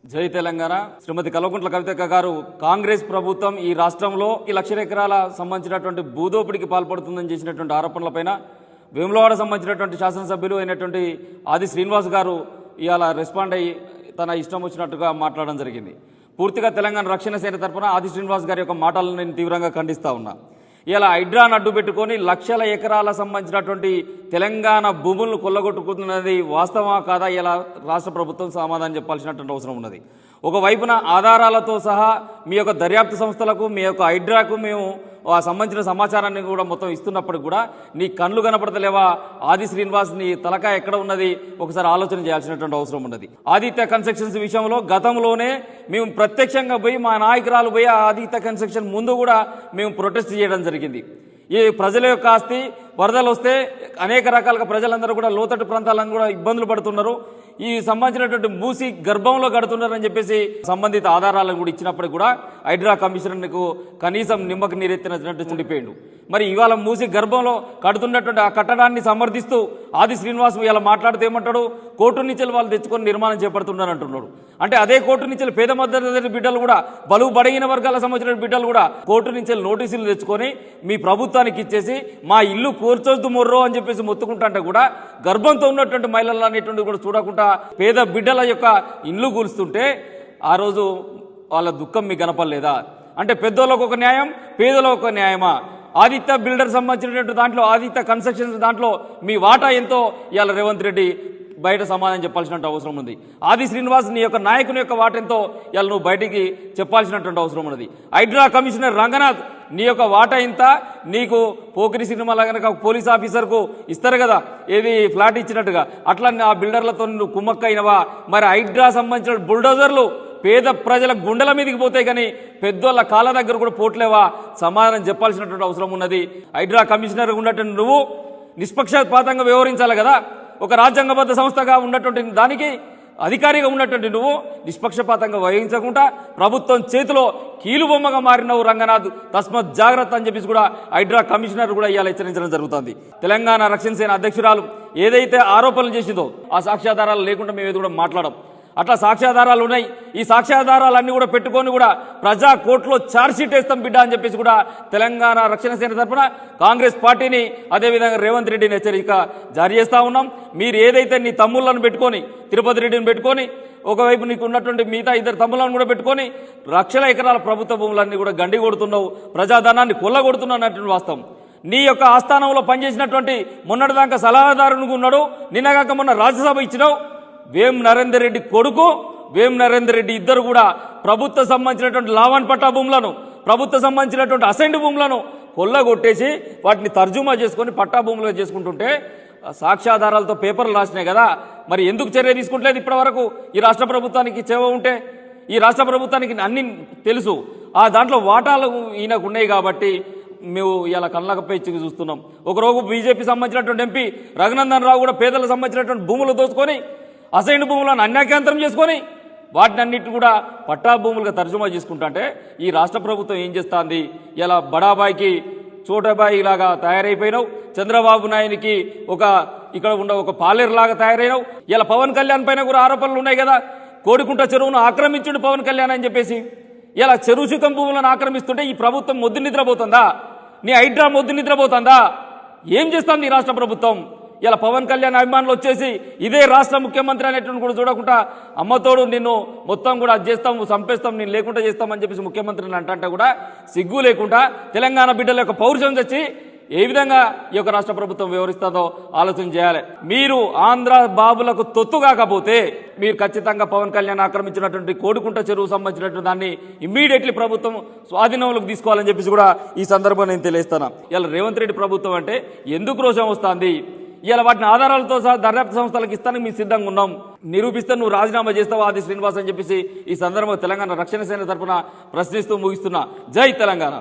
జై తెలంగాణ. శ్రీమతి కల్వకుంట్ల కవితక్క గారు కాంగ్రెస్ ప్రభుత్వం ఈ రాష్ట్రంలో 1,00,000 ఎకరాల సంబంధించినటువంటి భూదోపిడికి పాల్పడుతుందని చేసినటువంటి ఆరోపణలపైన వేములవాడ సంబంధించినటువంటి శాసనసభ్యులు అయినటువంటి ఆది శ్రీనివాస్ గారు ఇవాళ రెస్పాండ్ అయ్యి తన ఇష్టం వచ్చినట్టుగా మాట్లాడడం జరిగింది. పూర్తిగా తెలంగాణ రక్షణ సేన తరఫున ఆది శ్రీనివాస్ గారి యొక్క మాటలను నేను తీవ్రంగా ఖండిస్తా ఉన్నా. ఇలా హైడ్రాన్ అడ్డు పెట్టుకొని 1,00,000 ఎకరాల సంబంధించినటువంటి తెలంగాణ భూములను కొల్లగొట్టుకున్నది వాస్తవమా కాదా ఇలా రాష్ట్ర ప్రభుత్వం సమాధానం చెప్పాల్సినటువంటి అవసరం ఉన్నది. ఒకవైపున ఆధారాలతో సహా మీ యొక్క దర్యాప్తు సంస్థలకు మీ యొక్క హైడ్రాకు మేము ఆ సంబంధించిన సమాచారాన్ని కూడా మొత్తం ఇస్తున్నప్పటికి కూడా నీ కళ్ళు కనపడతలేవా ఆది శ్రీనివాస్ నీ తలకాయ ఎక్కడ ఉన్నది ఒకసారి ఆలోచన చేయాల్సినటువంటి అవసరం ఉన్నది. ఆదిత్య కన్స్ట్రక్షన్స్ విషయంలో గతంలోనే మేము ప్రత్యక్షంగా పోయి మా నాయకురాలు పోయి ఆదిత్య కన్స్ట్రక్షన్ ముందు కూడా మేము ప్రొటెస్ట్ చేయడం జరిగింది. ఈ ప్రజల యొక్క ఆస్తి వరదలు వస్తే అనేక రకాలుగా ప్రజలందరూ కూడా లోతట్టు ప్రాంతాలను కూడా ఇబ్బందులు పడుతున్నారు. ఈ సంబంధించినటువంటి మూసి గర్భంలో కడుతున్నారని చెప్పేసి సంబంధిత ఆధారాలను కూడా ఇచ్చినప్పటికీ కూడా హైడ్రా కమిషనర్కు కనీసం నిమ్మకు నీరెత్తినట్టు ఉండిపోయాడు. మరి ఇవాళ మూసి గర్భంలో కడుతున్నటువంటి ఆ కట్టడాన్ని సమర్థిస్తూ ఆది శ్రీనివాస్ ఇలా మాట్లాడితే ఏమంటాడు, కోర్టు నుంచి వాళ్ళు తెచ్చుకొని నిర్మాణం చేపడుతున్నారు అంటున్నాడు. అంటే అదే కోర్టు నుంచి పేద మధ్య బిడ్డలు కూడా బలువు బడగిన వర్గాల సంబంధించిన బిడ్డలు కూడా కోర్టు నుంచి నోటీసులు తెచ్చుకొని మీ ప్రభుత్వానికి ఇచ్చేసి మా ఇల్లు కూర్చొద్దు మొర్రో అని చెప్పేసి మొత్తుకుంటుంటే కూడా గర్భంతో ఉన్నటువంటి మహిళలు అనేటువంటి కూడా చూడకుండా పేద బిడ్డల యొక్క ఇల్లు కూల్స్తుంటే ఆ రోజు వాళ్ళ దుఃఖం మీకు కనపడలేదా? అంటే పెద్దోళ్ళకు ఒక న్యాయం, పేదలకు ఒక న్యాయమా? ఆదిత్య బిల్డర్ సంబంధించినటువంటి దాంట్లో ఆదిత్య కన్స్ట్రక్షన్స్ దాంట్లో మీ వాటా ఎంతో ఇవాళ రేవంత్ రెడ్డి బయట సమాధానం చెప్పాల్సినటువంటి అవసరం ఉంది. ఆది శ్రీనివాస్ నీ యొక్క నాయకుని యొక్క వాటెంతో ఇవాళ నువ్వు బయటికి చెప్పాల్సినటువంటి అవసరం ఉన్నది. హైడ్రా కమిషనర్ రంగనాథ్ నీ యొక్క వాటా ఇంత నీకు పోకిరి సినిమాలో కనుక పోలీస్ ఆఫీసర్కు ఇస్తారు కదా ఏది ఫ్లాట్ ఇచ్చినట్టుగా అట్లా ఆ బిల్డర్లతో నువ్వు కుమ్మక్కైనవా? మరి హైడ్రా సంబంధించిన బుల్డోజర్లు పేద ప్రజల గుండెల మీదకి పోతాయి కానీ పెద్దోళ్ళ కాళ్ళ దగ్గర కూడా పోట్లేవా? సమాధానం చెప్పాల్సినటువంటి అవసరం ఉన్నది. హైడ్రా కమిషనర్ ఉన్నటువంటి నువ్వు నిష్పక్షపాతంగా వ్యవహరించాలి కదా. ఒక రాజ్యాంగబద్ధ సంస్థగా ఉన్నటువంటి దానికి అధికారిగా ఉన్నటువంటి నువ్వు నిష్పక్షపాతంగా వహించకుండా ప్రభుత్వం చేతిలో కీలుబొమ్మగా మారినవు రంగనాథ్, తస్మత్ జాగ్రత్త అని చెప్పేసి కూడా హైడ్రా కమిషనర్ కూడా ఇవాళ హెచ్చరించడం జరుగుతుంది. తెలంగాణ రక్షణ సేన అధ్యక్షురాలు ఏదైతే ఆరోపణలు చేసిందో ఆ సాక్ష్యాధారాలు లేకుండా మేము ఏది కూడా మాట్లాడం. అట్లా సాక్ష్యాధారాలు ఉన్నాయి. ఈ సాక్ష్యాధారాలన్నీ కూడా పెట్టుకొని కూడా ప్రజా కోర్టులో ఛార్జ్షీట్ వేస్తాం బిడ్డ అని చెప్పేసి కూడా తెలంగాణ రక్షణ సేన తరఫున కాంగ్రెస్ పార్టీని అదేవిధంగా రేవంత్ రెడ్డిని హెచ్చరిక జారీ చేస్తూ ఉన్నాం. మీరు ఏదైతే నీ తమ్ముళ్ళను పెట్టుకొని తిరుపతి రెడ్డిని పెట్టుకొని ఒకవైపు నీకు ఉన్నటువంటి మిగతా 2 తమ్ములను కూడా పెట్టుకొని 1,00,000 ఎకరాల ప్రభుత్వ భూములన్నీ కూడా గండి కొడుతున్నావు, ప్రజాధనాన్ని కొల్లగొడుతున్నావు అన్నటువంటి వాస్తవం. నీ యొక్క ఆస్థానంలో పనిచేసినటువంటి మొన్నటిదాకా సలహాదారునిగా ఉన్నాడు, నిన్నగాక మొన్న రాజ్యసభ ఇచ్చినావు. వేం నరేందర్ రెడ్డి కొడుకు వేం నరేందర్ రెడ్డి ఇద్దరు కూడా ప్రభుత్వ సంబంధించినటువంటి లావాన్ పట్టా భూములను ప్రభుత్వ సంబంధించినటువంటి అసైన్డ్ భూములను కొల్లగొట్టేసి వాటిని తర్జుమా చేసుకొని పట్టా భూములుగా చేసుకుంటుంటే సాక్ష్యాధారాలతో పేపర్లు రాసినాయి కదా. మరి ఎందుకు చర్య తీసుకుంటలేదు ఇప్పటి వరకు? ఈ రాష్ట్ర ప్రభుత్వానికి చేవ ఉంటే ఈ రాష్ట్ర ప్రభుత్వానికి అన్ని తెలుసు. ఆ దాంట్లో వాటాలు ఈయనకు ఉన్నాయి కాబట్టి మేము ఇలా కళ్ళకపై ఇచ్చి చూస్తున్నాం. ఒకరోజు బీజేపీ సంబంధించినటువంటి ఎంపీ రఘునందన్ రావు కూడా పేదలకు సంబంధించినటువంటి భూములు దోచుకొని అసైన్డ్ భూములను అన్యాక్రాంతం చేసుకొని వాటిని అన్నిటి కూడా పట్టా భూములుగా తర్జుమా చేసుకుంటా అంటే ఈ రాష్ట్ర ప్రభుత్వం ఏం చేస్తుంది? ఇలా బడాబాయికి చోటాబాయి లాగా తయారైపోయినావు, చంద్రబాబు నాయునికి ఇక్కడ ఉన్న ఒక పాలేరులాగా తయారైనావు. ఇలా పవన్ కళ్యాణ్ పైన కూడా ఆరోపణలు ఉన్నాయి కదా, కోడికుంట చెరువును ఆక్రమించుండు పవన్ కళ్యాణ్ అని చెప్పేసి. ఇలా చెరువు సుఖం భూములను ఆక్రమిస్తుంటే ఈ ప్రభుత్వం మొద్దు నిద్రపోతుందా? నీ హైడ్రా మొద్దు నిద్రపోతుందా? ఏం చేస్తాం ఈ రాష్ట్ర ప్రభుత్వం? ఇలా పవన్ కళ్యాణ్ అభిమానులు వచ్చేసి ఇదే రాష్ట్ర ముఖ్యమంత్రి అనేటువంటి కూడా చూడకుండా అమ్మతోడు నిన్ను మొత్తం కూడా అది చేస్తాం చంపేస్తాం నేను లేకుండా చేస్తామని చెప్పేసి ముఖ్యమంత్రిని అంటే కూడా సిగ్గు లేకుండా తెలంగాణ బిడ్డల యొక్క పౌరుషం తెచ్చి ఏ విధంగా ఈ యొక్క రాష్ట్ర ప్రభుత్వం వ్యవహరిస్తుందో ఆలోచన చేయాలి. మీరు ఆంధ్ర బాబులకు తొత్తు కాకపోతే మీరు ఖచ్చితంగా పవన్ కళ్యాణ్ ఆక్రమించినటువంటి కోడికుంట చెరువు సంబంధించినటువంటి దాన్ని ఇమ్మీడియట్లీ ప్రభుత్వం స్వాధీనంలోకి తీసుకోవాలని చెప్పేసి కూడా ఈ సందర్భంగా నేను తెలియజేస్తాను. ఇలా రేవంత్ రెడ్డి ప్రభుత్వం అంటే ఎందుకు రోషం వస్తుంది? ఇలా వాటిని ఆధారాలతో సహా దర్యాప్తు సంస్థలకు ఇస్తానికి మేము సిద్ధంగా ఉన్నాం. నిరూపిస్తే నువ్వు రాజీనామా చేస్తావు ఆది శ్రీనివాస్ అని చెప్పేసి ఈ సందర్భంగా తెలంగాణ రక్షణ సేన తరఫున ప్రశ్నిస్తూ ముగిస్తున్నా. జై తెలంగాణ.